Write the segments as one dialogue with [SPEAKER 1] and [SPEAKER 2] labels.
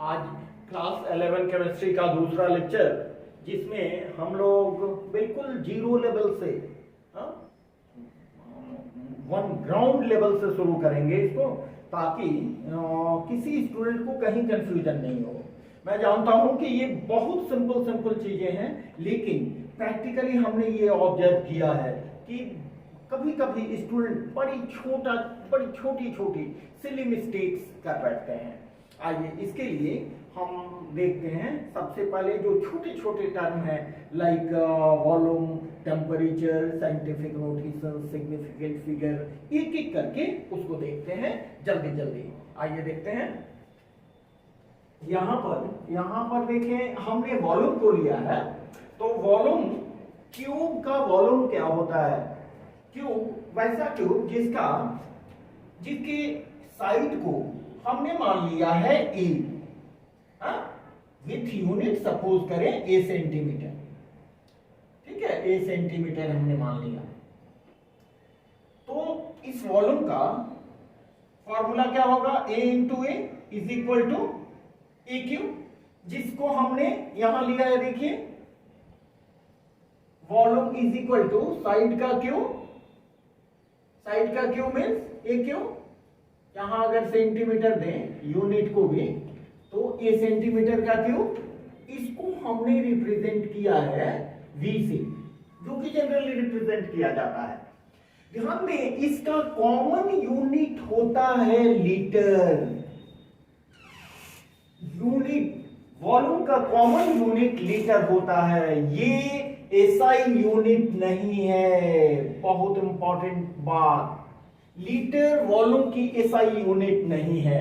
[SPEAKER 1] आज class 11 chemistry का दूसरा लेक्चर, जिसमें हम लोग बिल्कुल जीरो लेवल से वन ग्राउंड लेवल से शुरू करेंगे इसको, ताकि किसी स्टूडेंट को कहीं कंफ्यूजन नहीं हो। मैं जानता हूं कि ये बहुत सिंपल चीजें हैं, लेकिन प्रैक्टिकली हमने ये ऑब्जर्व किया है कि कभी कभी स्टूडेंट बड़ी छोटी सिली मिस्टेक्स कर बैठते हैं। आइए इसके लिए हम देखते हैं। सबसे पहले जो छोटे टर्म है, like volume, temperature, scientific notation, significant figure, एक एक करके उसको देखते हैं जल्दी। आइए देखते हैं। यहां पर देखें, हमने वॉल्यूम को लिया है, तो वॉल्यूम, क्यूब का वॉल्यूम क्या होता है? क्यूब वैसा क्यूब जिसके साइड को हमने मान लिया है ए, विथ यूनिट सपोज करें ए सेंटीमीटर। ठीक है, ए सेंटीमीटर हमने मान लिया। तो इस वॉल्यूम का फॉर्मूला क्या होगा? A into a is equal to a cube, जिसको हमने यहां लिया है। देखिए, volume is equal to side का क्यूब मीन्स ए क्यूब। यहां अगर सेंटीमीटर दें यूनिट को भी, तो ए सेंटीमीटर का क्यूब, इसको हमने रिप्रेजेंट किया है वी से, जो कि जनरली रिप्रेजेंट किया जाता है। ध्यान दें, इसका कॉमन यूनिट होता है लीटर। वॉल्यूम का कॉमन यूनिट लीटर होता है। ये एसआई यूनिट नहीं है। बहुत इंपॉर्टेंट बात, लीटर वॉल्यूम की एसआई यूनिट नहीं है।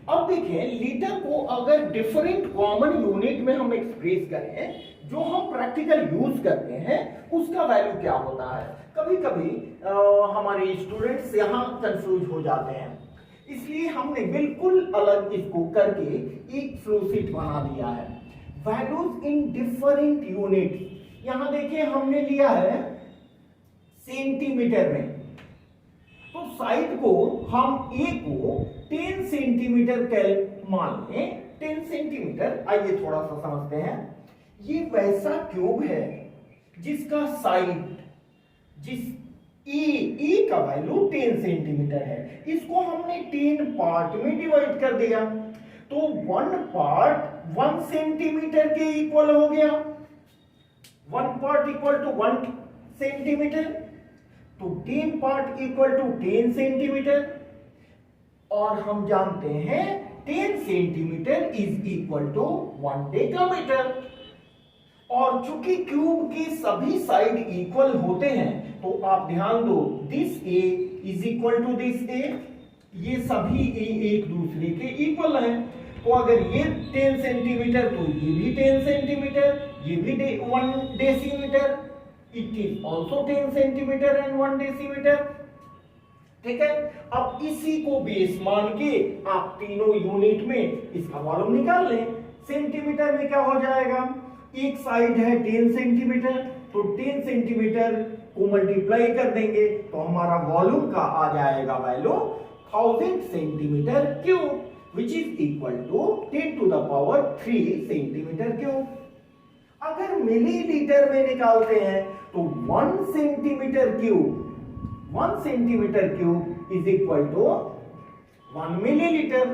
[SPEAKER 1] अब देखें, लीटर को अगर डिफरेंट कॉमन यूनिट में हम एक्सप्रेस करें, जो हम प्रैक्टिकल यूज करते हैं, उसका वैल्यू क्या होता है? कभी हमारे स्टूडेंट्स यहां कंफ्यूज हो जाते हैं, इसलिए हमने बिल्कुल अलग इसको करके एक फ्लो शीट बना दिया है। Values in different unit. यहां देखिए, हमने लिया है सेंटीमीटर में, तो साइड को हम ए को 10 सेंटीमीटर मान लें। 10 सेंटीमीटर। आइए थोड़ा सा समझते हैं। ये वैसा क्यूब है जिसका साइड, ए का वैल्यू 10 सेंटीमीटर है। इसको हमने 10 पार्ट में डिवाइड कर दिया, तो 1 पार्ट 1 सेंटीमीटर के इक्वल हो गया। 1 पार्ट इक्वल टू 1 सेंटीमीटर, तो 10 पार्ट इक्वल टू 10 सेंटीमीटर। और हम जानते हैं 10 centimetre is equal to 1 decametre. और चूंकि क्यूब के सभी साइड इक्वल होते हैं, तो आप ध्यान दो, this a is equal to this a. ये सभी ए एक दूसरे के इक्वल हैं। तो अगर ये 10 सेंटीमीटर, तो ये भी 10 सेंटीमीटर, ये भी 1 decimetre. It is also 10 centimetre and 1 decimetre. ठीक है, अब इसी को बेस मान के आप तीनों यूनिट में इसका वॉल्यूम निकाल लें। सेंटीमीटर में क्या हो जाएगा? एक साइड है 10 सेंटीमीटर, तो 10 सेंटीमीटर को मल्टीप्लाई कर देंगे, तो हमारा वॉल्यूम का आ जाएगा value 1000 centimetre cube, which is equal to 10 to the power 3 centimetre cube. अगर मिलीलीटर में निकालते हैं, तो 1 centimetre cube is equal to 1 millilitre.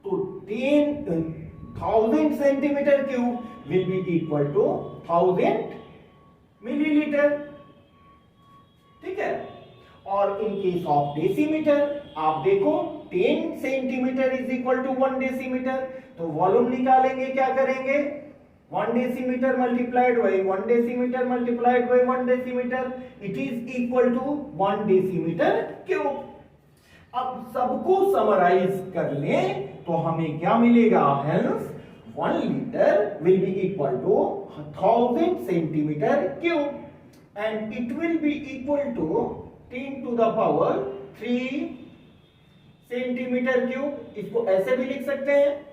[SPEAKER 1] तो 1000 centimetre cube will be equal to 1000 millilitre. ठीक है, और इन केस ऑफ डेसीमीटर आप देखो, 10 centimetre is equal to 1 decimetre. तो वॉल्यूम निकालेंगे, क्या करेंगे? 1 decimetre multiplied by 1 decimetre multiplied by 1 decimetre, it is equal to 1 decimetre cube. अब सबको समराइज कर लें, तो हमें क्या मिलेगा? Hence 1 litre will be equal to 1000 centimetre cube and it will be equal to 10 to the power 3 centimetre cube. इसको ऐसे भी लिख सकते हैं,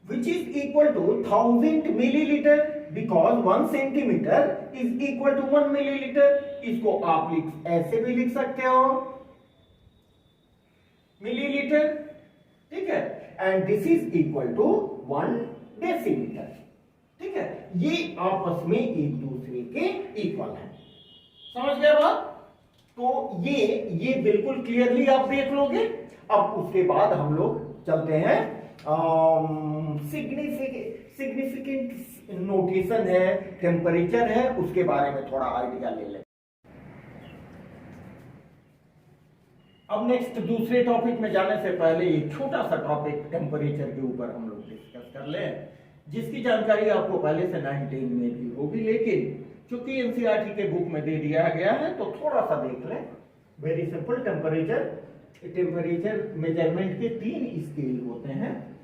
[SPEAKER 1] which is equal to 1000 milliliter, because 1 centimeter is equal to 1 milliliter। इसको आप ऐसे भी लिख सकते हो, मिलीलीटर। ठीक है, and this is equal to 1 decimetre. ठीक है, ये आपस में एक दूसरे के इक्वल है। समझ गए बात? तो ये बिल्कुल क्लियरली आप देख लोगे। अब उसके बाद हम लोग चलते हैं सिग्निफिकेंट नोटेशन है, टेम्परेचर है, उसके बारे में थोड़ा आइडिया ले लें। अब नेक्स्ट दूसरे टॉपिक में जाने से पहले एक छोटा सा टॉपिक टेम्परेचर के ऊपर हम लोग डिस्कस कर लें, जिसकी जानकारी आपको पहले से 19 में भी होगी, लेकिन चूंकि एनसीईआरटी के बुक में दे दिया गया है तो थोड़ा सा देख लें। वेरी सिंपल, टेम्परेचर मेजरमेंट के 3 स्केल होते हैं।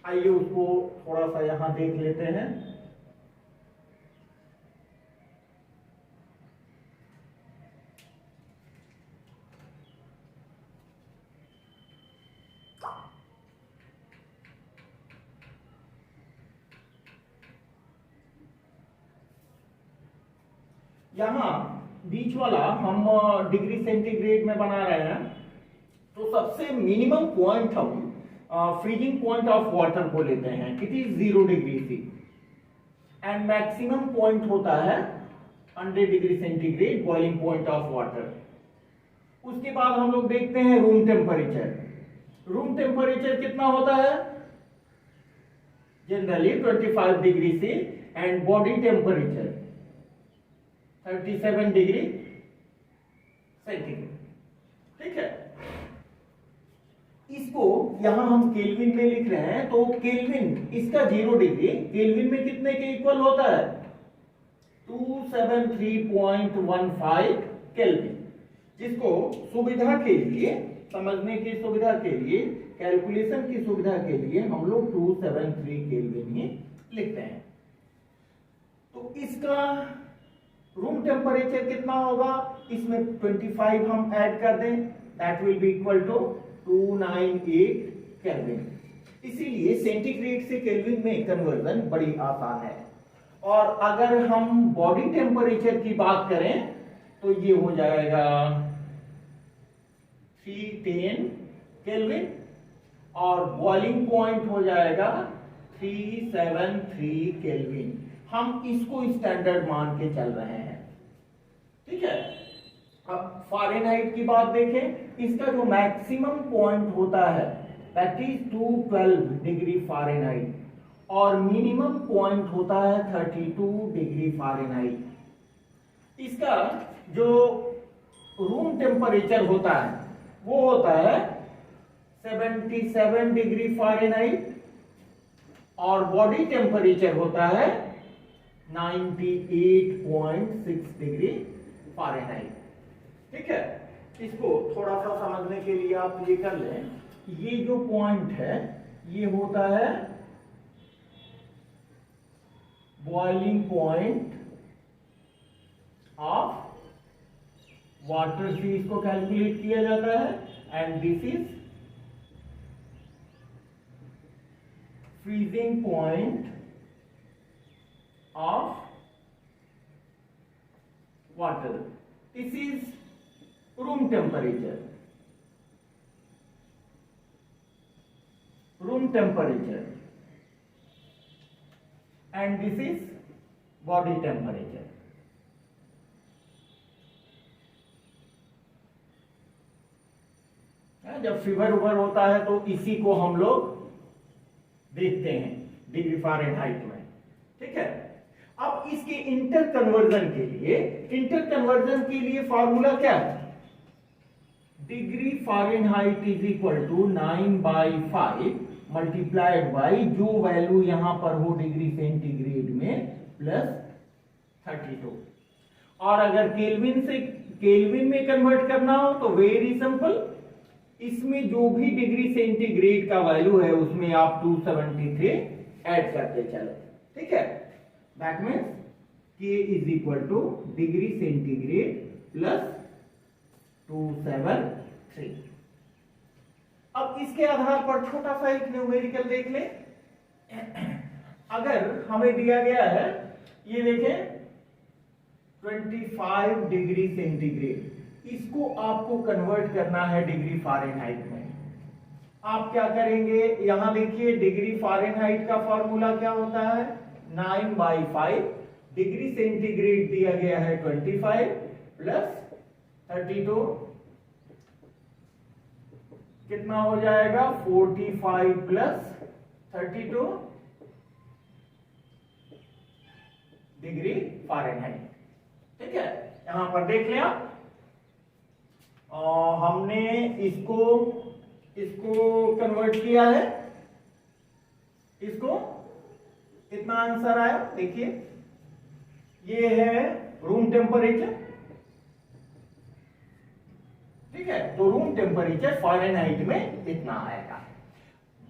[SPEAKER 1] आइए उसको थोड़ा सा यहां देख लेते हैं। यहां बीच वाला हम डिग्री सेंटीग्रेड में बना रहे हैं, तो सबसे मिनिमम पॉइंट हम फ्रीजिंग पॉइंट ऑफ वाटर को लेते हैं, it is 0 degree C, and maximum point होता है 100 degree centigrade boiling point of water. उसके बाद हम लोग देखते हैं रूम टेम्परेचर। रूम टेम्परेचर कितना होता है? Generally 25 degree C, and body temperature 37 degree centigrade. ठीक है, इसको यहां हम केल्विन में लिख रहे हैं, तो केल्विन इसका 0 डिग्री केल्विन में कितने के इक्वल होता है? 273.15 केल्विन, जिसको सुविधा के लिए, समझने की सुविधा के लिए, कैलकुलेशन की सुविधा के लिए हम लोग 273 केल्विन ही लिखते हैं। तो इसका रूम टेम्परेचर कितना होगा? इसमें 25 हम ऐड कर दें, that will be equal to 298 kelvin. इसीलिए सेंटीग्रेड से केल्विन में कन्वर्जन बड़ी आसान है। और अगर हम बॉडी टेम्परेचर की बात करें तो ये हो जाएगा 310 केल्विन, और बॉइलिंग पॉइंट हो जाएगा 373 केल्विन। हम इसको स्टैंडर्ड मान के चल रहे हैं। ठीक है, अब फारेनहाइट की बात देखें, इसका जो मैक्सिमम पॉइंट होता है दैट इज 212 डिग्री फारेनहाइट, और मिनिमम पॉइंट होता है 32 डिग्री फारेनहाइट। इसका जो रूम टेम्परेचर होता है वो होता है 77 डिग्री फारेनहाइट, और बॉडी टेम्परेचर होता है 98.6 डिग्री फारेनहाइट। ठीक है, इसको थोड़ा सा समझने के लिए आप ये कर लें, ये जो पॉइंट है ये होता है बॉइलिंग पॉइंट ऑफ वाटर से इसको कैलकुलेट किया जाता है, and this is freezing point of water. This is room temperature, and this is body temperature. जब फीवर उबर होता है तो इसी को हम लोग देखते हैं डिग्री फारेनहाइट में। ठीक है, अब इसके इंटर कन्वर्जन के लिए फॉर्मूला क्या है? Degree Fahrenheit is equal to 9/5 multiplied by जो वैल्यू यहां पर हो डिग्री सेंटीग्रेड में प्लस 32। और अगर केल्विन में कन्वर्ट करना हो तो वेरी सिंपल, इसमें जो भी डिग्री सेंटीग्रेड का वैल्यू है उसमें आप 273 ऐड करते चलो। ठीक है, that means K is equal two degree centigrade plus 273। अब इसके आधार पर छोटा सा एक न्यूमेरिकल देख ले। अगर हमें दिया गया है, ये देखें 25 डिग्री सेंटीग्रेड, इसको आपको कन्वर्ट करना है डिग्री फारेनहाइट में। आप क्या करेंगे, यहां देखिए डिग्री फ़ारेनहाइट का फॉर्मूला क्या होता है, 9/5, डिग्री सेंटीग्रेड दिया गया है 25 प्लस 32, कितना हो जाएगा 45 प्लस 32 डिग्री फ़ारेनहाइट। ठीक है, यहां पर देख लिया। हमने इसको कन्वर्ट किया है, इसको कितना आंसर आया देखिए, ये है रूम टेम्परेचर। ठीक है, तो रूम टेम्परेचर फ़ारेनहाइट में इतना आएगा।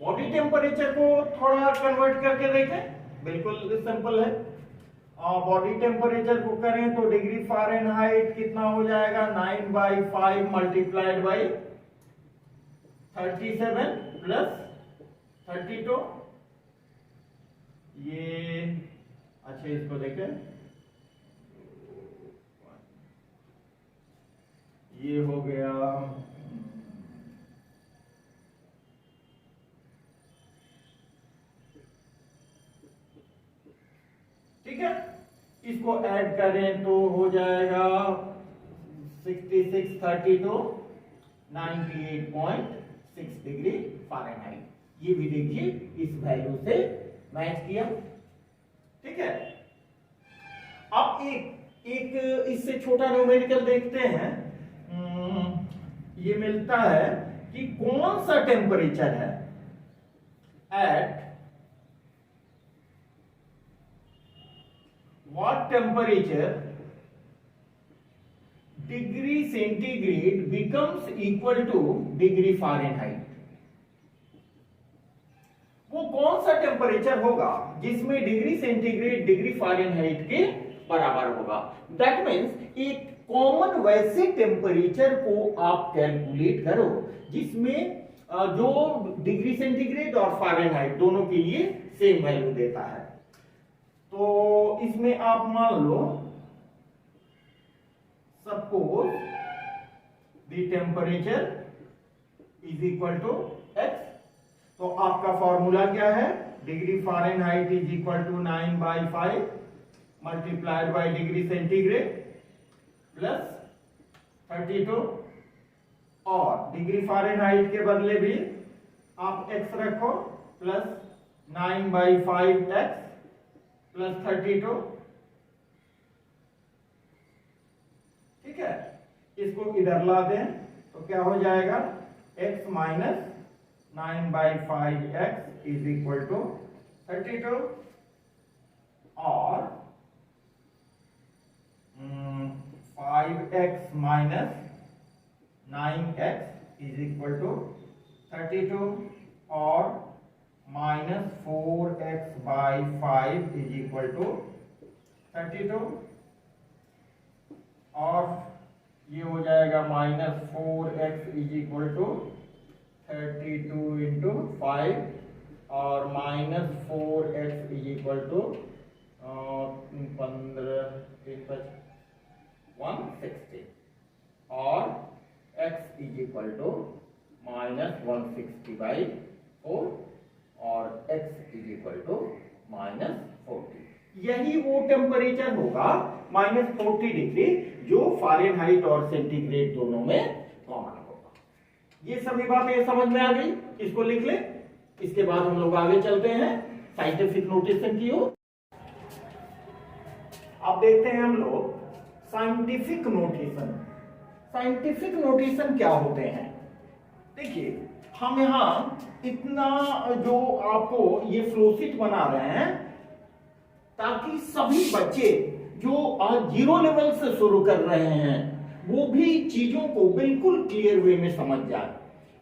[SPEAKER 1] बॉडी टेम्परेचर को थोड़ा कन्वर्ट करके देखें, बिल्कुल सिंपल है। बॉडी टेम्परेचर को करें तो डिग्री फ़ारेनहाइट कितना हो जाएगा, 9/5 मल्टीप्लाइड बाई 37 प्लस 32, ये अच्छा इसको देखें, ये हो गया ठीक है, इसको ऐड करें तो हो जाएगा 66 32 98.6 डिग्री फ़ारेनहाइट। ये भी देखिए इस वैल्यू से मैच किया। ठीक है, अब एक इससे छोटा न्यूमेरिकल देखते हैं। ये मिलता है कि कौन सा टेम्परेचर है eight what temperature degree centigrade becomes equal to degree Fahrenheit। वो कौन सा टेम्परेचर होगा जिसमें डिग्री सेंटीग्रेड डिग्री फ़ारेनहाइट के बराबर होगा। दैट मीन्स एक कॉमन वैसे टेम्परेचर को आप कैलकुलेट करो जिसमें जो डिग्री सेंटीग्रेड और फ़ारेनहाइट दोनों के लिए सेम वैल्यू देता है। तो इसमें आप मान लो suppose the temperature is equal to x, तो आपका फॉर्मूला क्या है, degree Fahrenheit is equal to 9/5 multiplied by degree centigrade plus 32, और डिग्री फ़ारेनहाइट के बदले भी आप x रखो प्लस 9/5x प्लस 32। ठीक है, इसको इधर ला दें तो क्या हो जाएगा, x minus 9/5x is equal to 32, और 5x minus 9x is equal to 32, और -4x/5 इज इक्वल टू 32, और ये हो जाएगा -4x is equal to 32 into 5, और -4x इज इक्वल टू 160, और x इज इक्वल टू -160/4, और x इज इक्वल टू -40। यही वो टेम्परेचर होगा -40 डिग्री जो फ़ारेनहाइट और सेंटीग्रेड दोनों में कॉमन होगा। ये सभी बातें समझ में आ गई, इसको लिख ले। इसके बाद हम लोग आगे चलते हैं साइंटिफिक नोटेशन की ओर। अब देखते हैं हम लोग साइंटिफिक नोटेशन। साइंटिफिक नोटेशन क्या होते हैं, देखिए हम यहाँ इतना जो आपको ये फ्लोशीट बना रहे हैं ताकि सभी बच्चे जो आज 0 लेवल से शुरू कर रहे हैं वो भी चीजों को बिल्कुल क्लियर वे में समझ जाए।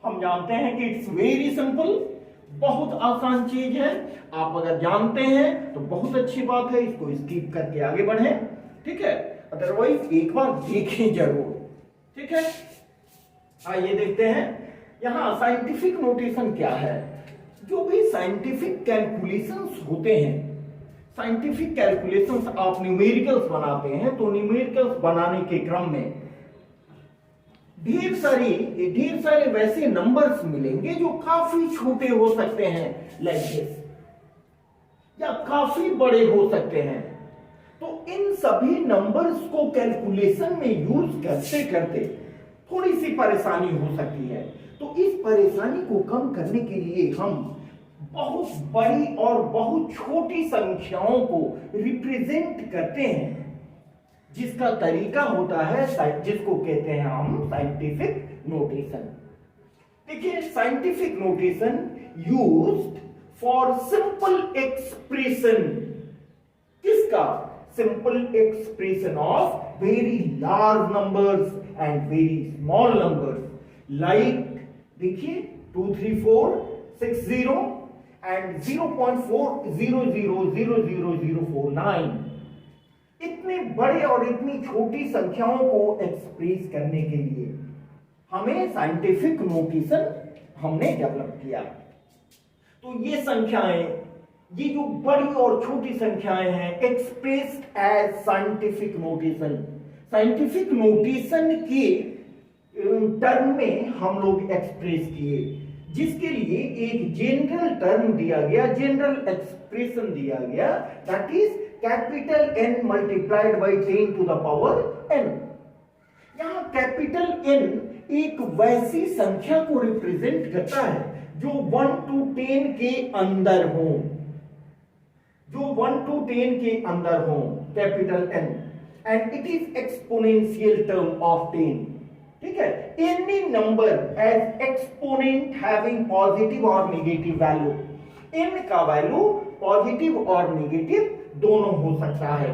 [SPEAKER 1] हम जानते हैं कि इट्स वेरी सिंपल, बहुत आसान चीज है। आप अगर जानते हैं तो बहुत अच्छी बात है, इसको स्किप करके आगे बढ़े। ठीक है, अदरवाइज एक बार देखें जरूर। ठीक है, आइए देखते हैं यहां साइंटिफिक नोटेशन क्या है। जो भी साइंटिफिक कैलकुलेशंस होते हैं, साइंटिफिक कैलकुलेशंस आप न्यूमेरिकल्स बनाते हैं, तो न्यूमेरिकल्स बनाने के क्रम में ढेर सारे वैसे नंबर्स मिलेंगे जो काफी छोटे हो सकते हैं, लाइक दिस, या काफी बड़े हो सकते हैं। तो इन सभी नंबर्स को कैलकुलेशन में यूज करते करते थोड़ी सी परेशानी हो सकती है। तो इस परेशानी को कम करने के लिए हम बहुत बड़ी और बहुत छोटी संख्याओं को रिप्रेजेंट करते हैं, जिसका तरीका होता है जिसको कहते हैं हम साइंटिफिक नोटेशन। देखिए, scientific notation used for simple expression, किसका? Simple expression of very large numbers and very small numbers, like देखिए 23460 एंड 0.40000049। इतने बड़े और इतनी छोटी संख्याओं को एक्सप्रेस करने के लिए हमें साइंटिफिक नोटेशन हमने डेवलप किया। तो ये संख्याएं, ये जो बड़ी और छोटी संख्याएं हैं, expressed as scientific notation, scientific notation के टर्म में हम लोग एक्सप्रेस किए, जिसके लिए एक जनरल टर्म दिया गया, जनरल एक्सप्रेशन दिया गया, that is capital N multiplied by 10 to the power n। यहां कैपिटल N एक वैसी संख्या को रिप्रेजेंट करता है जो 1 to 10 के अंदर हो, जो 1 to 10 के अंदर हो, capital N, and it is exponential term of 10। ठीक है, any number as exponent having positive और नेगेटिव वैल्यू, n का वैल्यू पॉजिटिव और नेगेटिव दोनों हो सकता है।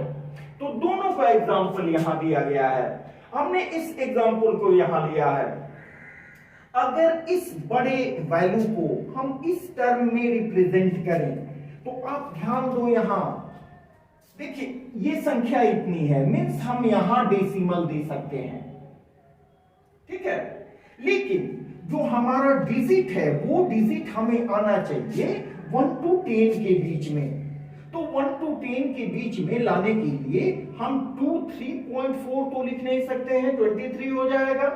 [SPEAKER 1] तो दोनों का एग्जांपल यहां दिया गया है, हमने इस एग्जांपल को यहां लिया है। अगर इस बड़े वैल्यू को हम इस टर्म में रिप्रेजेंट करें तो आप ध्यान दो, यहां देखिए ये संख्या इतनी है, मीन्स हम यहां डेसिमल दे सकते हैं, ठीक है, लेकिन जो हमारा डिजिट है वो डिजिट हमें आना चाहिए 1 to 10 के बीच में। तो 1 to 10 के बीच में लाने के लिए हम 23.4 तो लिख नहीं सकते हैं, 23 हो जाएगा,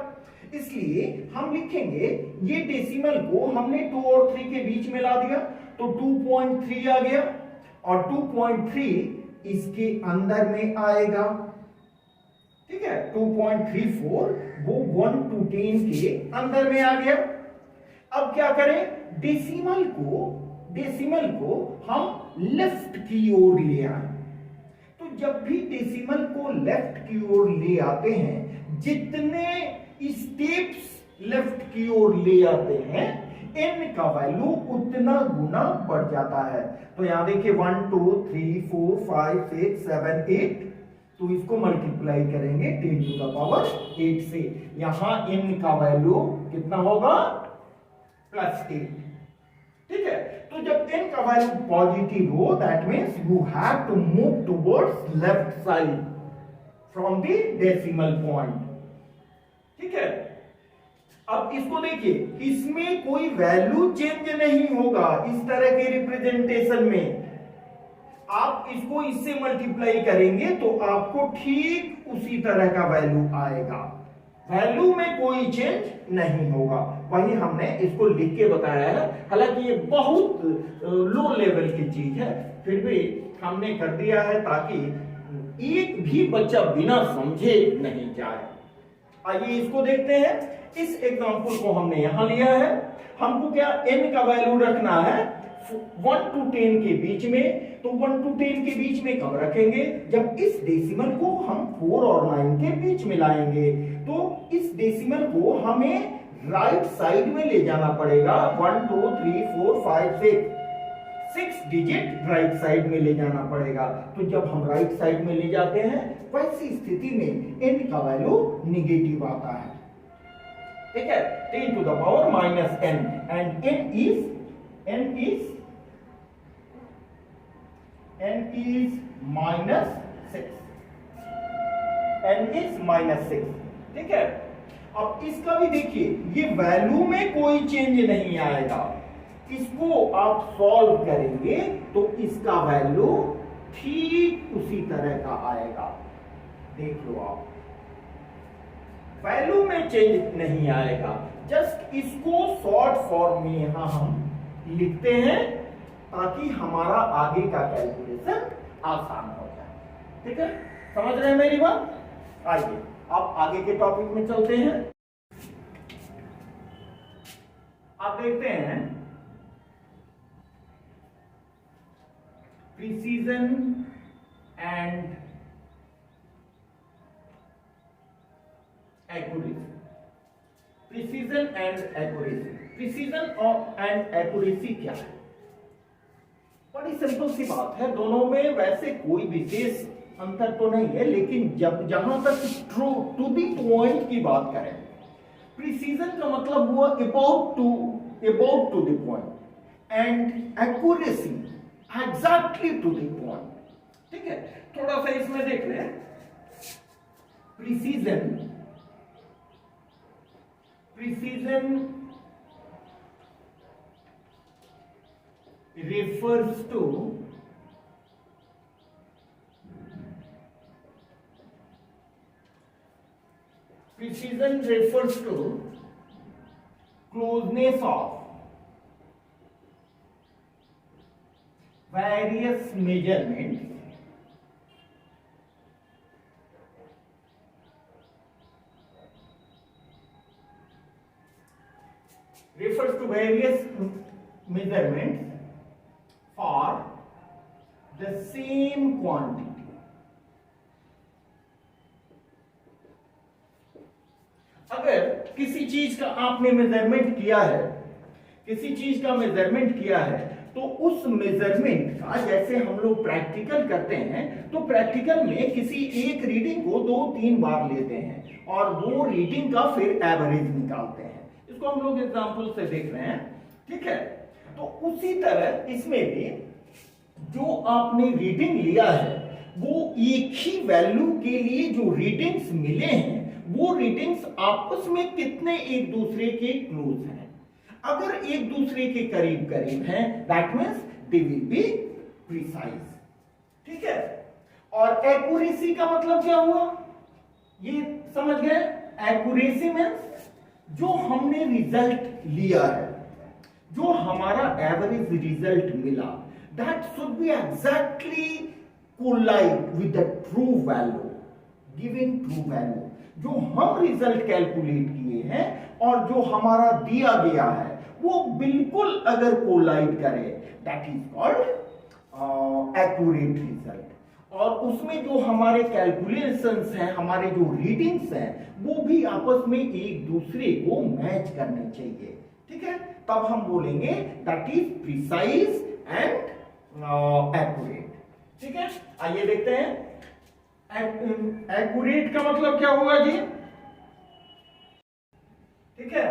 [SPEAKER 1] इसलिए हम लिखेंगे ये डेसिमल को हमने 2 और 3 के बीच में ला दिया, तो 2.3 आ गया, और 2.3 इसके अंदर में आएगा, ठीक है, 2.34 वो 1 to 10 के अंदर में आ गया। अब क्या करें, डेसिमल को हम लेफ्ट की ओर ले आए। तो जब भी डेसिमल को लेफ्ट की ओर ले आते हैं, जितने स्टेप्स लेफ्ट की ओर ले आते हैं, n का वैल्यू उतना गुना बढ़ जाता है। तो यहां देखिए 1 2 3 4 5 6 7 8, तो इसको मल्टीप्लाई करेंगे 10 टू द पावर 8 से, यहां n का वैल्यू कितना होगा, +8। ठीक है, तो जब n का वैल्यू पॉजिटिव हो, that means you have to move towards left side from the decimal point. ठीक है, अब इसको देखिए, इसमें कोई वैल्यू चेंज नहीं होगा। इस तरह के रिप्रेजेंटेशन में आप इसको इससे मल्टीप्लाई करेंगे तो आपको ठीक उसी तरह का वैल्यू आएगा, वैल्यू में कोई चेंज नहीं होगा। वही हमने इसको लिख के बताया है, हालांकि ये बहुत लो लेवल की चीज है, फिर भी हमने कर दिया है ताकि एक भी बच्चा बिना समझे नहीं जाए। आइए इसको देखते हैं। इस एग्जांपल को हमने यहां लिया है, हमको क्या n का वैल्यू रखना है 1 to 10 के बीच में। तो 1 to 10 के बीच में कब रखेंगे, जब इस डेसिमल को हम 4 और 9 के बीच में लाएंगे। तो इस डेसिमल को हमें राइट साइड में ले जाना पड़ेगा, 1 2 3 4 5 6 डिजिट राइट साइड में ले जाना पड़ेगा। तो जब हम राइट साइड में ले जाते हैं, वैसी स्थिति में n का वैल्यू निगेटिव आता है, ठीक है, 10 to the power -n, and n is -6, ठीक है। अब इसका भी देखिए, ये वैल्यू में कोई चेंज नहीं आएगा। इसको आप सॉल्व करेंगे तो इसका वैल्यू ठीक उसी तरह का आएगा, देख लो आप। वैल्यू में चेंज नहीं आएगा। जस्ट इसको शॉर्ट फॉर्म में यहां हम लिखते हैं ताकि हमारा आगे का कैलकुलेशन आसान हो जाए। ठीक है, समझ रहे हैं मेरी बात? आइए अब आगे के टॉपिक में चलते हैं। आप देखते हैं precision and accuracy. Precision and accuracy, precision और एंड एक्यूरेसी क्या है? बड़ी सिंपल सी बात है, दोनों में वैसे कोई विशेष अंतर तो नहीं है, लेकिन जब जहां तक ट्रू टू द पॉइंट की बात करें, प्रिसीजन का मतलब हुआ about to the point and accuracy exactly to the point. ठीक है, थोड़ा सा इसमें देख लें। Precision refers to closeness of various measurements for the same quantity। अगर किसी चीज का आपने मेजरमेंट किया है, तो उस मेजरमेंट का जैसे हम लोग प्रैक्टिकल करते हैं, तो प्रैक्टिकल में किसी एक रीडिंग को 2-3 बार लेते हैं और वो रीडिंग का फिर एवरेज निकालते हैं। इसको हम लोग एग्जांपल से देख रहे हैं। ठीक है, तो उसी तरह इसमें भी जो आपने रीडिंग लिया है, वो एक ही वैल्यू के लिए जो रीडिंग्स मिले हैं, वो रीडिंग्स आपस में कितने एक दूसरे के क्लोज हैं। अगर एक दूसरे के करीब हैं, that means they will be precise. ठीक है, और एक्यूरेसी का मतलब क्या हुआ, ये समझ गए? एक्यूरेसी मींस जो हमने रिजल्ट लिया है, जो हमारा एवरेज रिजल्ट मिला, that should be exactly collide with the true value, given true value. जो हम रिजल्ट कैलकुलेट किए हैं और जो हमारा दिया गया है, वो बिल्कुल अगर कोलाइड करे, that is called accurate result. और उसमें जो हमारे कैलकुलेशंस हैं, हमारे जो रीडिंग्स हैं, वो भी आपस में एक दूसरे को मैच करने चाहिए। ठीक है, तब हम बोलेंगे that is precise and accurate. ठीक है, आइए देखते हैं एक्यूरेट का मतलब क्या हुआ जी। ठीक है,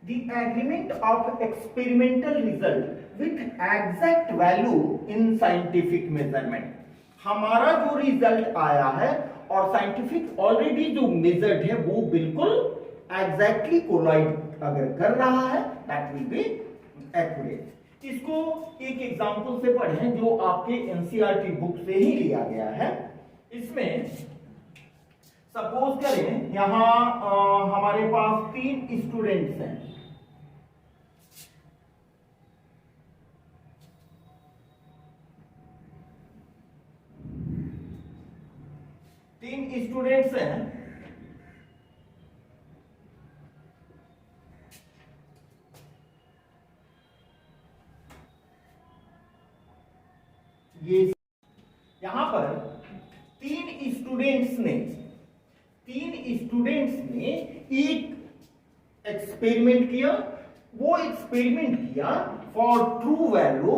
[SPEAKER 1] the agreement of experimental result with exact value in scientific measurement. हमारा जो रिजल्ट आया है और साइंटिफिक ऑलरेडी जो मेजर्ड है, वो बिल्कुल एग्जैक्टली कोलाइड अगर कर रहा है, दैट विल बी एक्यूरेट। इसको एक एग्जांपल से पढ़ें जो आपके एनसीईआरटी बुक से ही लिया गया है। इसमें सपोज करें यहां हमारे पास 3 स्टूडेंट्स हैं। ये यहां पर 3 स्टूडेंट्स ने एक एक्सपेरिमेंट किया। वो एक्सपेरिमेंट किया फॉर ट्रू वैल्यू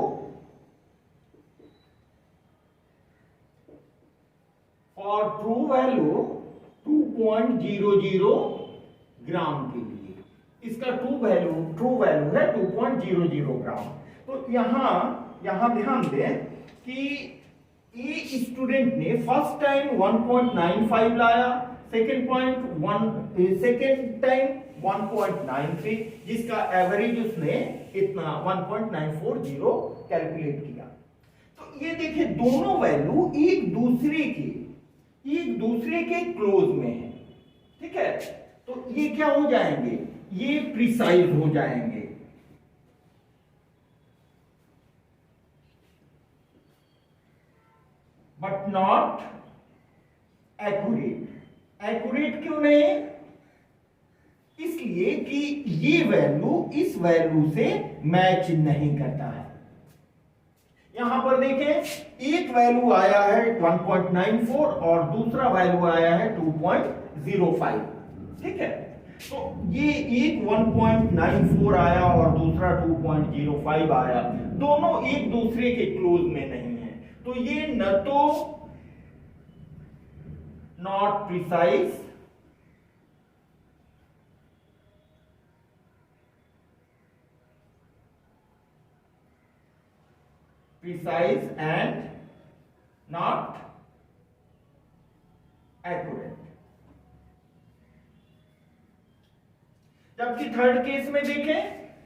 [SPEAKER 1] 2.00 ग्राम के लिए। इसका ट्रू वैल्यू है 2.00 ग्राम। तो यहां ध्यान दें कि ए स्टूडेंट ने फर्स्ट टाइम 1.95 लाया, सेकेंड टाइम 1.93, जिसका एवरेज उसने इतना 1.940 कैलकुलेट किया। तो ये देखिए दोनों वैल्यू एक दूसरे के क्लोज में है। ठीक है, तो ये क्या हो जाएंगे, ये प्रिसाइज हो जाएंगे। But not accurate. एक्यूरेट क्यों नहीं? इसलिए कि ये वैल्यू इस वैल्यू से मैच नहीं करता है। यहां पर देखें, एक वैल्यू आया है 1.94 और दूसरा वैल्यू आया है 2.05। ठीक है, तो ये एक 1.94 आया और दूसरा 2.05 आया, दोनों एक दूसरे के क्लोज में नहीं है, तो ये न तो not precise and not accurate। जबकि थर्ड केस में देखें,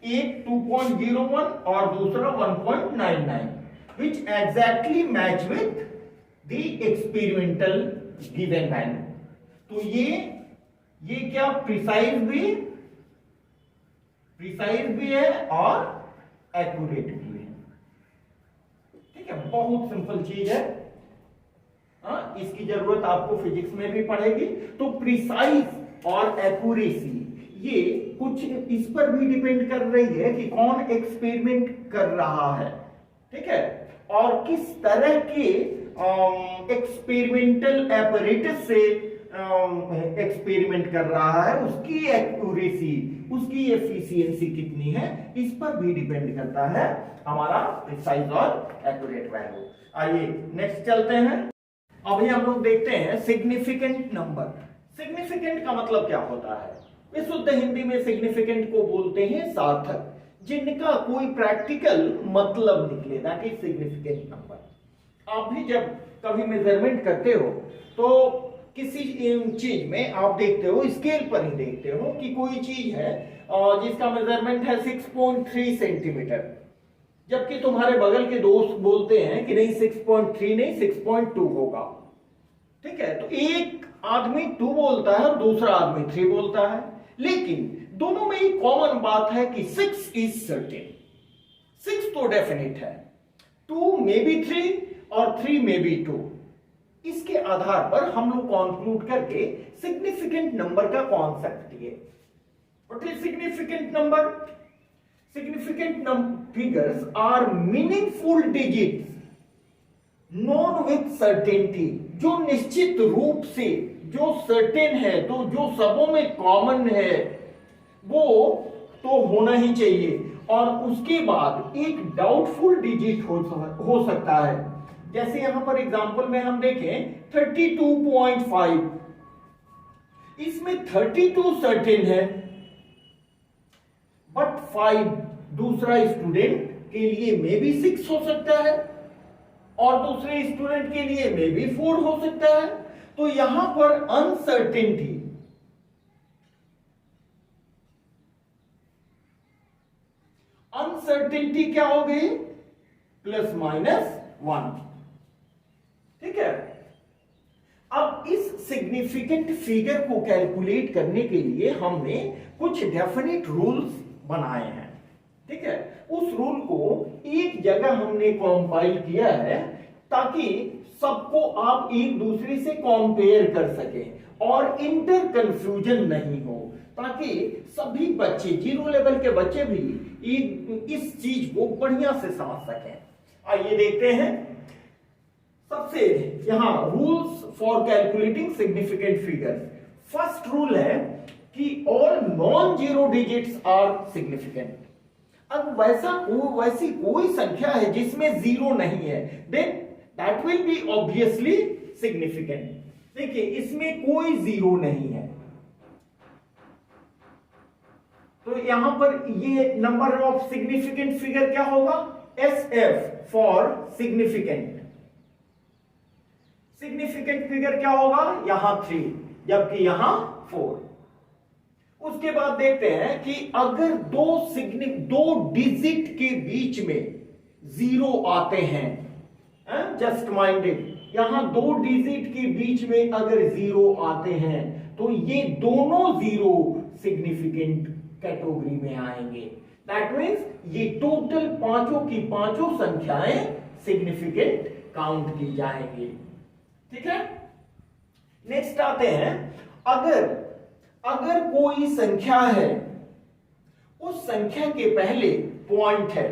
[SPEAKER 1] एक 2.01 और दूसरा 1.99, which exactly match with the experimental given value। तो ये क्या प्रिसाइज भी है और एक्यूरेट भी है। ठीक है, बहुत सिंपल चीज है। इसकी जरूरत आपको फिजिक्स में भी पड़ेगी। तो प्रिसाइज और एक्यूरेसी ये कुछ इस पर भी डिपेंड कर रही है कि कौन एक्सपेरिमेंट कर रहा है। ठीक है, और किस तरह के एक्सपेरिमेंटल एपरेटस से एक्सपेरिमेंट कर रहा है, उसकी एक्यूरेसी, उसकी एफिशिएंसी कितनी है, इस पर भी डिपेंड करता है हमारा प्रिसाइज और एक्यूरेट वैल्यू। आइए नेक्स्ट चलते हैं। अभी हम लोग देखते हैं सिग्निफिकेंट नंबर। सिग्निफिकेंट का मतलब क्या होता है? शुद्ध हिंदी में सिग्निफिकेंट को बोलते हैं सार्थक, जिनका कोई प्रैक्टिकल मतलब निकले, दैट इज सिग्निफिकेंट नंबर। आप भी जब कभी मेजरमेंट करते हो तो किसी चीज में आप देखते हो, स्केल पर ही देखते हो कि कोई चीज है जिसका मेजरमेंट है 6.3 सेंटीमीटर, जबकि तुम्हारे बगल के दोस्त बोलते हैं कि नहीं 6.3 नहीं 6.2 होगा। ठीक है, तो एक आदमी 2 बोलता है और दूसरा आदमी 3 बोलता है, लेकिन दोनों में एक कॉमन बात है कि 6 इज सर्टेन। 6 तो डेफिनेट है, 2 मे बी 3 और 3 मे बी 2। इसके आधार पर हम लोग कंक्लूड करके सिग्निफिकेंट नंबर का कॉन्सेप्ट दिए। What is significant number? Significant figures are meaningful digits known with certainty, जो निश्चित रूप से, जो सर्टेन है, तो जो सबों में कॉमन है, वो तो होना ही चाहिए। और उसके बाद एक डाउटफुल डिजिट हो सकता है। जैसे यहां पर एग्जांपल में हम देखें 32.5, इसमें 32 सर्टेन है, बट 5 दूसरा स्टूडेंट के लिए मे बी 6 हो सकता है और दूसरे स्टूडेंट के लिए मे बी 4 हो सकता है। तो यहां पर अनसर्टेनिटी, अनसर्टेनिटी क्या हो गई? ±1। ठीक है, अब इस सिग्निफिकेंट फिगर को कैलकुलेट करने के लिए हमने कुछ डेफिनेट रूल्स बनाए हैं। ठीक है, उस रूल को एक जगह हमने कंपाइल किया है ताकि सबको आप एक दूसरे से कंपेयर कर सकें और इंटर कंफ्यूजन नहीं हो, ताकि सभी बच्चे, जीरो लेवल के बच्चे भी इस चीज को बढ़िया से समझ सकें। आइए देखते हैं। सबसे यहां rules for calculating significant figures. First rule है कि all non zero digits are significant. अब वैसी कोई संख्या है जिसमें जीरो नहीं है, then that will be obviously significant. देखिए, इसमें कोई जीरो नहीं है, तो यहां पर ये नंबर ऑफ सिग्निफिकेंट फिगर क्या होगा? SF for significant. Significant figure क्या होगा? यहां 3, जबकि यहां 4। उसके बाद देखते हैं कि अगर दो डिजिट के बीच में जीरो आते हैं, जस्ट माइंडेड, यहां 2 डिजिट के बीच में अगर जीरो आते हैं तो ये दोनों जीरो सिग्निफिकेंट कैटेगरी में आएंगे। दैट मीन्स ये टोटल पांचों की पांचों संख्याएं सिग्निफिकेंट काउंट की जाएंगी। ठीक है, नेक्स्ट आते हैं, अगर कोई संख्या है, उस संख्या के पहले पॉइंट है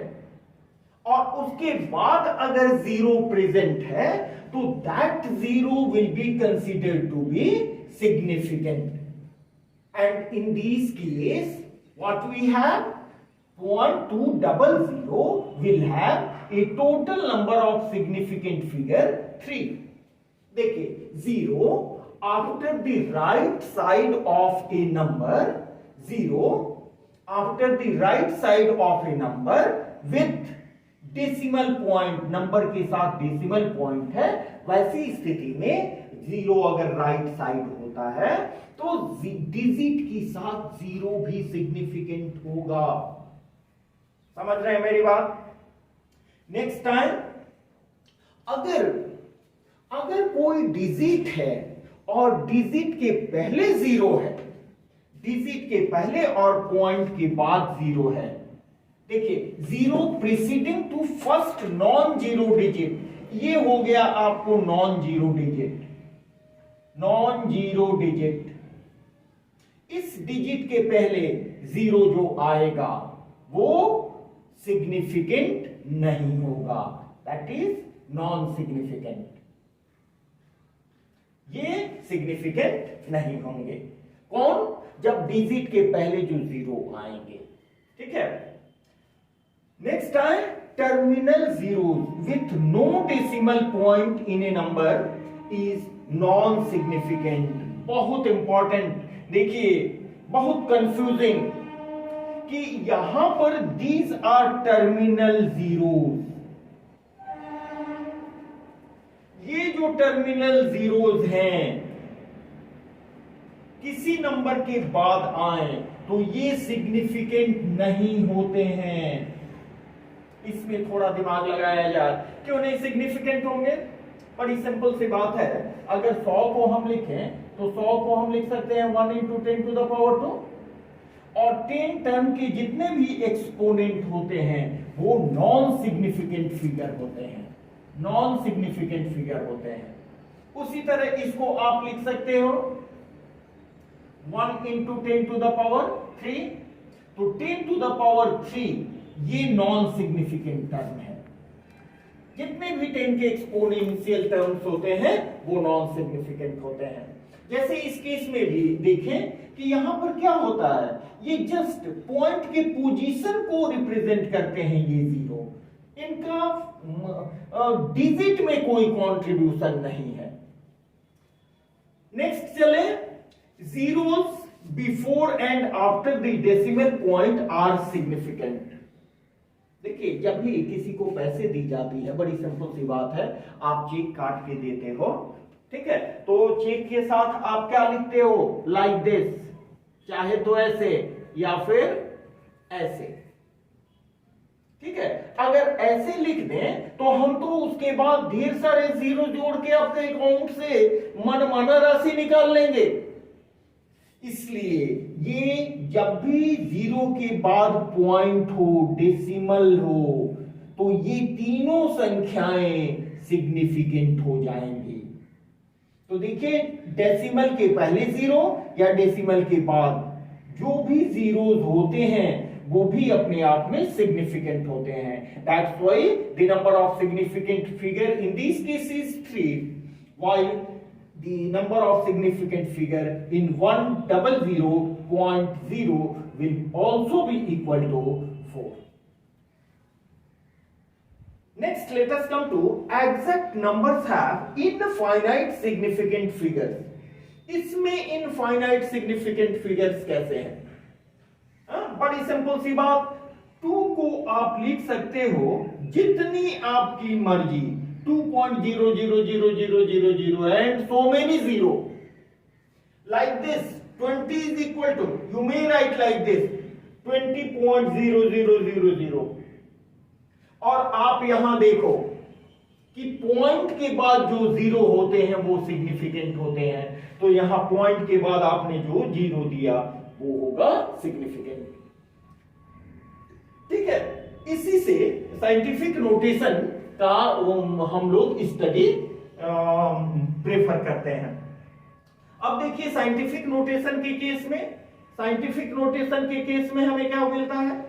[SPEAKER 1] और उसके बाद अगर जीरो प्रेजेंट है, तो that zero will be considered to be significant. And in this case what we have, 0.200 will have a total number of significant figure 3. देखिए, 0 after the right side of a number, 0 after the right side of a number with decimal point, number के साथ decimal point है, वैसी स्थिति में 0 अगर right side होता है तो डिजिट के साथ 0 भी सिग्निफिकेंट होगा। समझ रहे हैं मेरी बात? नेक्स्ट टाइम, अगर कोई डिजिट है और डिजिट के पहले 0 है, डिजिट के पहले और पॉइंट के बाद 0 है, देखिए 0 preceding to first non zero digit, ये हो गया आपको non zero digit. Non zero digit, इस डिजिट के पहले 0 जो आएगा वो सिग्निफिकेंट नहीं होगा, दैट इज नॉन सिग्निफिकेंट, ये सिग्निफिकेंट नहीं होंगे। कौन? जब डिजिट के पहले जो 0 आएंगे। ठीक है, नेक्स्ट है terminal zeros with no decimal point in a number is non significant. बहुत इंपॉर्टेंट, देखिए बहुत कंफ्यूजिंग कि यहां पर दीज आर टर्मिनल जीरोस, ये जो टर्मिनल जीरोस हैं किसी नंबर के बाद आए तो ये सिग्निफिकेंट नहीं होते हैं। इसमें थोड़ा दिमाग लगाया जाए, क्यों नहीं सिग्निफिकेंट होंगे? बड़ी सिंपल सी बात है, अगर 100 को हम लिखें तो 100 को हम लिख सकते हैं 1 × 10⁻², और 10 टर्म के जितने भी एक्सपोनेंट होते हैं वो नॉन सिग्निफिकेंट फिगर होते हैं, नॉन सिग्निफिकेंट फिगर होते हैं। उसी तरह इसको आप लिख सकते हो 1 × 10⁻³ तो 10⁻³ ये नॉन सिग्निफिकेंट टर्म है। जितने भी 10 के एक्सपोनेंशियल टर्म्स होते हैं वो नॉन सिग्निफिकेंट होते हैं। जैसे इस केस में भी देखें कि यहां पर क्या होता है, ये जस्ट पॉइंट के पोजीशन को रिप्रेजेंट करते हैं ये 0, इनका डिजिट में कोई कंट्रीब्यूशन नहीं है। नेक्स्ट चले, zeros before and after the decimal point are significant। देखिए जब भी किसी को पैसे दी जाती है, बड़ी सिंपल सी बात है, आप चेक काट के देते हो, ठीक है, तो चेक के साथ आप क्या लिखते हो, लाइक दिस, चाहे तो ऐसे या फिर ऐसे। ठीक है, अगर ऐसे लिख दें तो हम तो उसके बाद ढेर सारे जीरो जोड़ के अपने अकाउंट से मनमाना राशि निकाल लेंगे। इसलिए ये जब भी 0 के बाद पॉइंट हो, डेसिमल हो, तो ये तीनों संख्याएं सिग्निफिकेंट हो जाएंगी। तो देखिए डेसिमल के पहले 0 या डेसिमल के बाद जो भी जीरोस होते हैं वो भी अपने आप में सिग्निफिकेंट होते हैं। That's why the number of significant figure in this case is 3, while the number of significant figure in 100.0 will also be equal to 4. Next, let us come to exact numbers have infinite significant figures. इसमें infinite significant figures कैसे हैं? बड़ी simple सी बात, 2 को आप लिख सकते हो जितनी आपकी मर्जी, 2.0000000 and so many 0 like this. 20 is equal to, you may write like this, 20.0000। और आप यहां देखो कि पॉइंट के बाद जो जीरो होते हैं वो सिग्निफिकेंट होते हैं, तो यहां पॉइंट के बाद आपने जो जीरो दिया वो होगा सिग्निफिकेंट। ठीक है, इसी से साइंटिफिक नोटेशन का हम लोग स्टडी प्रेफर करते हैं। अब देखिए साइंटिफिक नोटेशन के केस में हमें क्या मिलता है,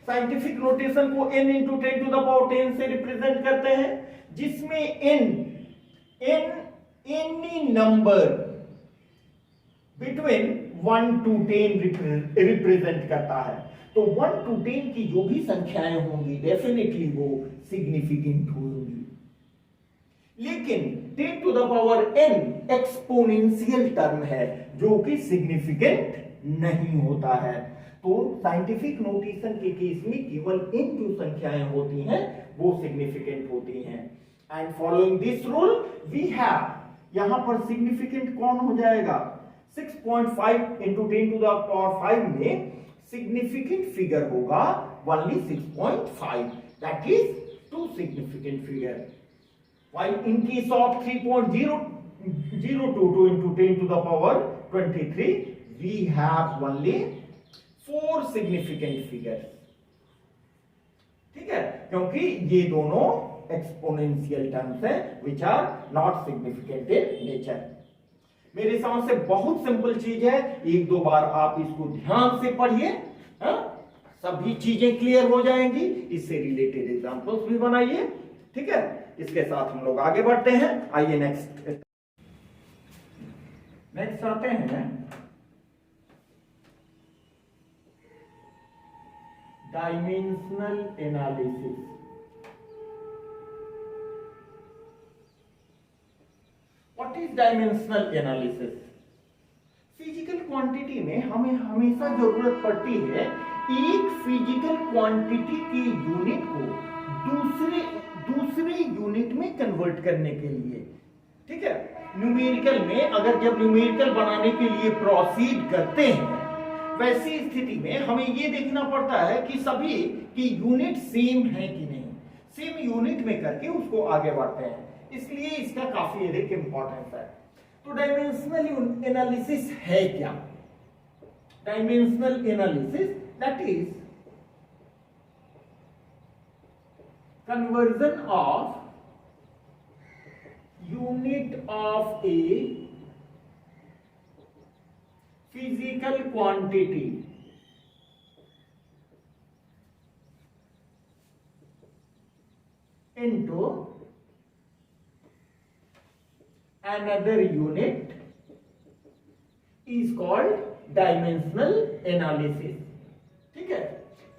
[SPEAKER 1] साइंटिफिक नोटेशन को n into 10 to the power 10 से रिप्रेजेंट करते हैं, जिसमें n any number between 1 to 10 represent करता है। तो 1 to 10 की जो भी संख्याएं होंगी डेफिनेटली वो सिग्निफिकेंट होंगी, लेकिन 10 to the power n exponential term है जो कि सिग्निफिकेंट नहीं होता है। तो साइंटिफिक नोटेशन के केस में केवल इन जो संख्याएं होती हैं वो सिग्निफिकेंट होती हैं। And following this rule we have, यहां पर सिग्निफिकेंट कौन हो जाएगा, 6.5 इंटू 10 टू द पावर 5 में सिग्निफिकेंट फिगर होगा only 6.5, that is two significant figure. While in case of 3.002 into 10 to the power 23, we have only 4 significant figures। ठीक है, क्योंकि ये दोनों एक्सपोनेंशियल टर्म्स हैं which are not significant in nature। मेरे समझ से बहुत सिंपल चीज है, एक दो बार आप इसको ध्यान से पढ़िए, सभी चीजें क्लियर हो जाएंगी। इससे रिलेटेड एग्जांपल्स भी बनाइए। ठीक है, इसके साथ हम लोग आगे बढ़ते हैं। आइए नेक्स्ट आते हैं dimensional analysis. What is dimensional analysis? Physical quantity में हमें हमेशा जरूरत पड़ती है एक फिजिकल क्वांटिटी की यूनिट को दूसरे यूनिट में कन्वर्ट करने के लिए। ठीक है, न्यूमेरिकल में अगर जब न्यूमेरिकल बनाने के लिए प्रोसीड करते हैं, वैसी स्थिति में हमें यह देखना पड़ता है कि सभी की यूनिट सेम है कि नहीं, सेम यूनिट में करके उसको आगे बढ़ते हैं, इसलिए इसका काफी अधिक इंपॉर्टेंस है। तो डायमेंशनल एनालिसिस है क्या? Dimensional analysis that is conversion of unit of a physical quantity into another unit is called dimensional analysis। ठीक है,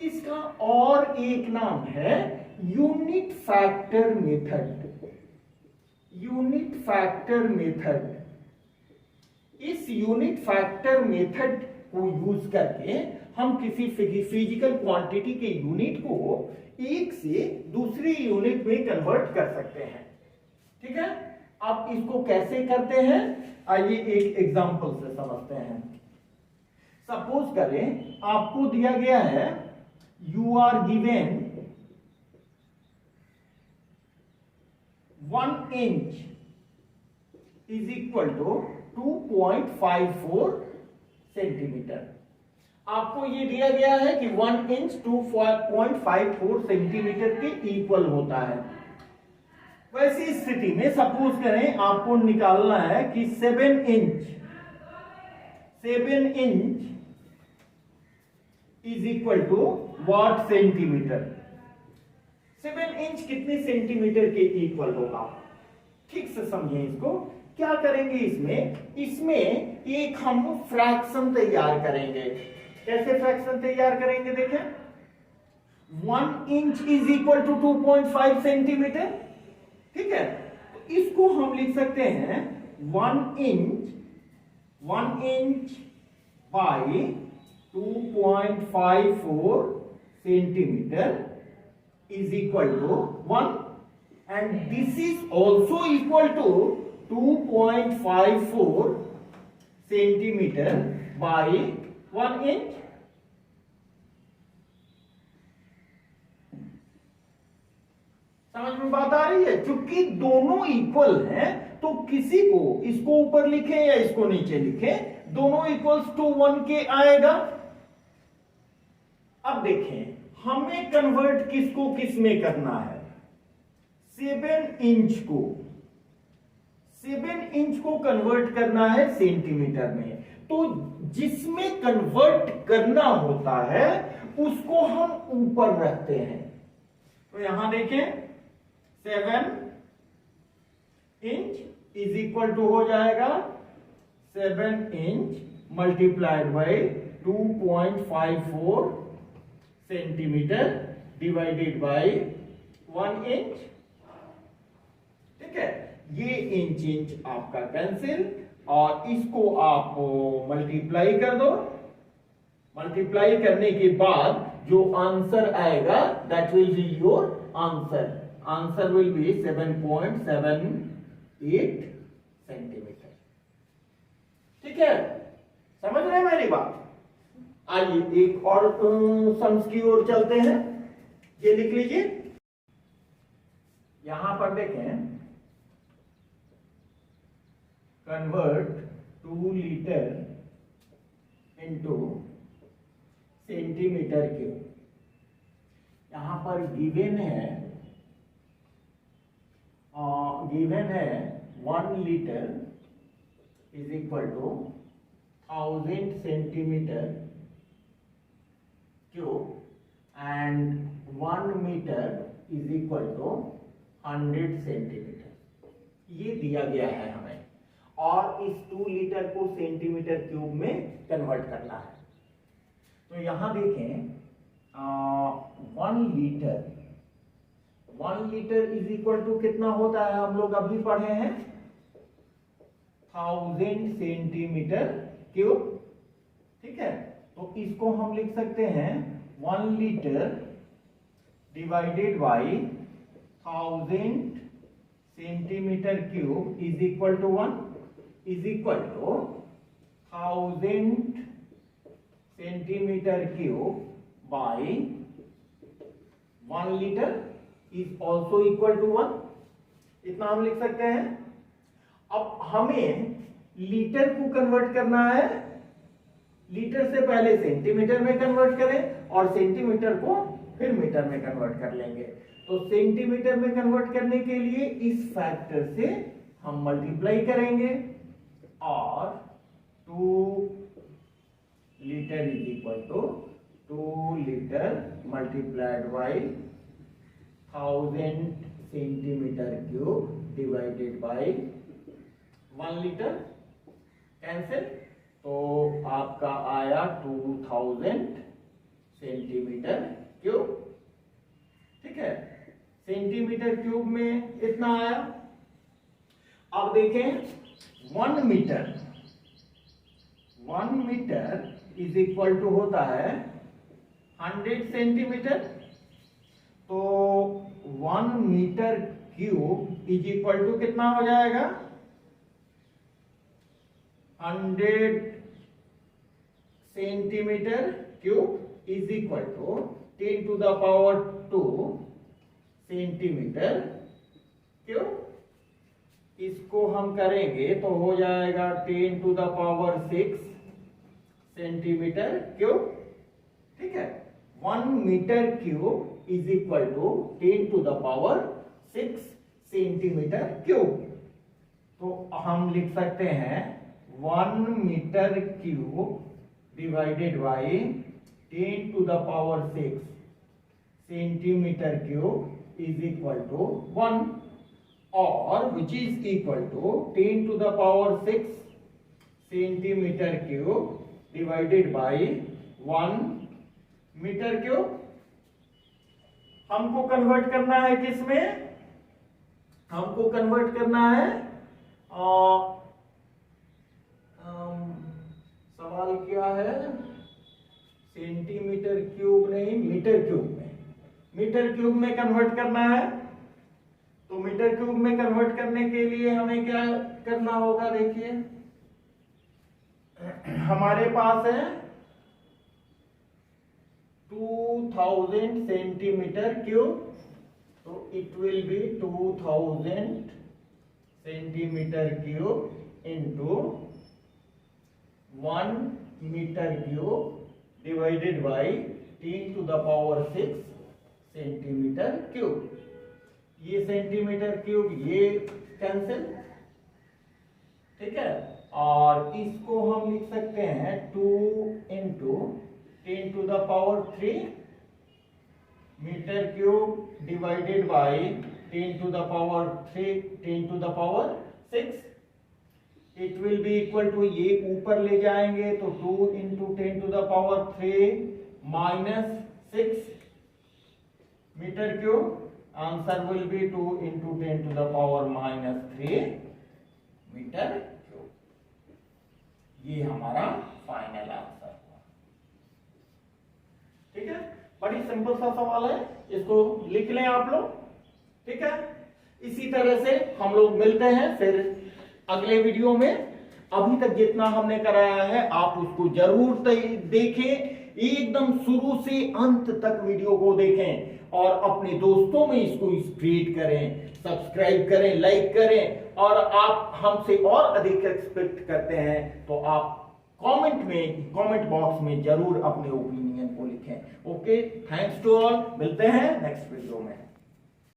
[SPEAKER 1] इसका और एक नाम है unit factor method. Unit factor method, इस यूनिट फैक्टर मेथड को यूज करके हम किसी फिजिकल क्वांटिटी के यूनिट को एक से दूसरी यूनिट में कन्वर्ट कर सकते हैं। ठीक है, अब इसको कैसे करते हैं आइए एक एग्जांपल से समझते हैं। सपोज करें आपको दिया गया है, you are given 1 inch is equal to 2.54 centimetre. आपको ये दिया गया है कि 1 इंच 2.54 सेंटीमीटर के इक्वल होता है। वैसी स्थिति में सपोज करें आपको निकालना है कि 7 inch is equal to what centimetre. 7 inch कितने सेंटीमीटर के इक्वल होगा? ठीक से समझिए इसको। क्या करेंगे इसमें एक हम फ्रैक्शन तैयार करेंगे। कैसे फ्रैक्शन तैयार करेंगे देखें, 1 inch is equal to 2.5 centimetre. ठीक है, तो इसको हम लिख सकते हैं 1 inch by 2.54 centimetre is equal to 1, and this is also equal to 2.54 centimeter by 1 inch। समझ में बात आ रही है? क्योंकि दोनों इक्वल हैं तो किसी को इसको ऊपर लिखें या इसको नीचे लिखें, दोनों इक्वल्स टू 1 के आएगा। अब देखें हमें कन्वर्ट किसको किस में करना है, 7 इंच को 7 इंच को कन्वर्ट करना है सेंटीमीटर में। तो जिसमें कन्वर्ट करना होता है उसको हम ऊपर रखते हैं। तो यहां देखें 7 इंच इज इक्वल टू हो जाएगा 7 inch multiplied by 2.54 centimetre divided by 1 inch. ठीक है, ये इंच इंच आपका कैंसिल और इसको आप मल्टीप्लाई कर दो। मल्टीप्लाई करने के बाद जो आंसर आएगा that will be your answer. Answer will B 7.78 centimetre. ठीक है, समझ रहे हैं मेरी बात? आइए एक और सम्स की ओर चलते हैं। ये लिख लीजिए, यहां पर देखें convert 2 litre into centimetre cube. यहां पर गिवन है 1 litre is equal to 1000 centimetre cube and 1 metre is equal to 100 centimetre. ये दिया गया है हमें और इस 2 लीटर को सेंटीमीटर क्यूब में कन्वर्ट करना है। तो यहां देखें 1 लीटर इज इक्वल टू कितना होता है, हम लोग अभी पढ़े हैं 1000 सेंटीमीटर क्यूब। ठीक है, तो इसको हम लिख सकते हैं 1 litre divided by 1000 centimetre cube is equal to 1 is equal to 1000 centimetre cube by 1 litre is also equal to 1। इतना हम लिख सकते हैं। अब हमें लीटर को कन्वर्ट करना है, लीटर से पहले सेंटीमीटर में कन्वर्ट करें और सेंटीमीटर को फिर मीटर में कन्वर्ट कर लेंगे। तो सेंटीमीटर में कन्वर्ट करने के लिए इस फैक्टर से हम मल्टीप्लाई करेंगे और 2 litre is equal to 2 litre multiplied by 1000 centimetre cube divided by 1 litre. Cancel, तो आपका आया 2000 सेंटीमीटर क्यूब। ठीक है, सेंटीमीटर क्यूब में इतना आया। अब देखें 1 मीटर इज इक्वल टू होता है 100 सेंटीमीटर। तो 1 metre cube is equal to कितना हो जाएगा, 100 centimetre cube is equal to 10 to the power 2 centimetre cube. इसको हम करेंगे तो हो जाएगा 10 to the power 6 centimetre cube. ठीक है, 1 metre cube is equal to 10 to the power 6 centimetre cube. तो हम लिख सकते हैं 1 metre cube divided by 10 to the power 6 centimetre cube is equal to 1 और which is equal to 10 to the power 6 centimetre cube divided by 1 metre cube. हमको convert करना है किसमें, हमको कन्वर्ट करना है सवाल क्या है, सेंटीमीटर क्यूब नहीं मीटर क्यूब में, मीटर क्यूब में कन्वर्ट करना है। तो मीटर क्यूब में कन्वर्ट करने के लिए हमें क्या करना होगा, देखिए हमारे पास है 2000 सेंटीमीटर क्यूब तो it will be 2000 centimetre cube into 1 metre cube divided by 10 to the power 6 centimetre cube. ये सेंटीमीटर क्यूब ये कैंसिल, ठीक है, और इसको हम लिख सकते हैं 2 into 10 to the power 3 metre cube divided by 10 to the power 3 10 to the power 6। It will be equal to, ये ऊपर ले जाएंगे तो 2 into 10 to the power 3 minus 6 metre cube. Answer will be 2 into 10 to the power minus 3 metre cube. ये हमारा final answer हुआ। ठीक है, बड़ी सिंपल सा सवाल है, इसको लिख लें आप लोग। ठीक है, इसी तरह से हम लोग मिलते हैं फिर अगले वीडियो में। अभी तक जितना हमने कराया है आप उसको जरूर देखें, एकदम शुरू से अंत तक वीडियो को देखें और अपने दोस्तों में इसको स्प्रेड करें, सब्सक्राइब करें, लाइक करें। और आप हमसे और अधिक एक्सपेक्ट करते हैं तो आप कमेंट बॉक्स में जरूर अपने ओपिनियन को लिखें। ओके, थैंक्स टू ऑल, मिलते हैं नेक्स्ट वीडियो में।